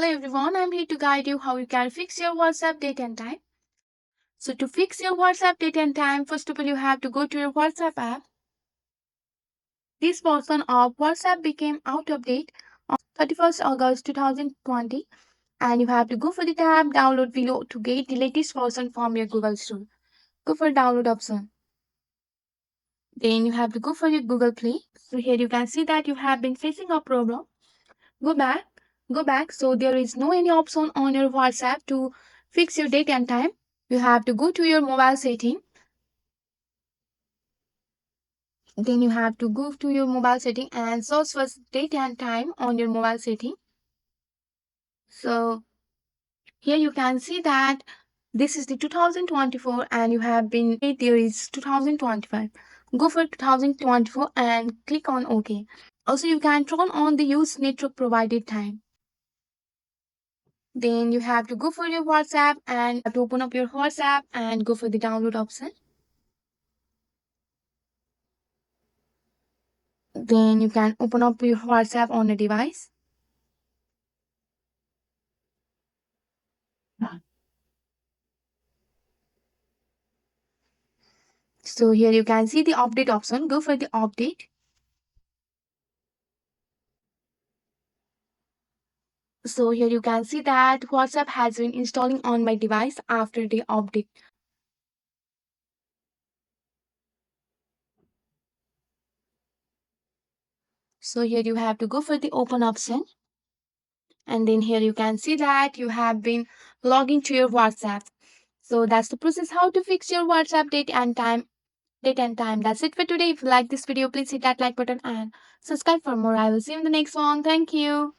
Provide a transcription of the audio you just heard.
Hello everyone, I'm here to guide you how you can fix your WhatsApp date and time. So to fix your WhatsApp date and time, first of all you have to go to your WhatsApp app. This version of WhatsApp became out of date on 31st August 2020 and you have to go for the tab download below to get the latest version from your Google Store. Go for download option. Then you have to go for your Google Play. So here you can see that you have been facing a problem. Go back, go back. So there is no any option on your WhatsApp to fix your date and time. You have to go to your mobile setting. Then you have to go to your mobile setting and search for date and time on your mobile setting. So here you can see that this is the 2024 and you have been there is 2025. Go for 2024 and click on OK. Also you can turn on the use network provided time. Then you have to go for your WhatsApp and have to open up your WhatsApp and go for the download option. Then you can open up your WhatsApp on a device. So here you can see the update option. Go for the update. So here you can see that WhatsApp has been installing on my device after the update. So here you have to go for the open option. And then here you can see that you have been logging to your WhatsApp. So that's the process how to fix your WhatsApp date and time. That's it for today. If you like this video, please hit that like button and subscribe for more. I will see you in the next one. Thank you.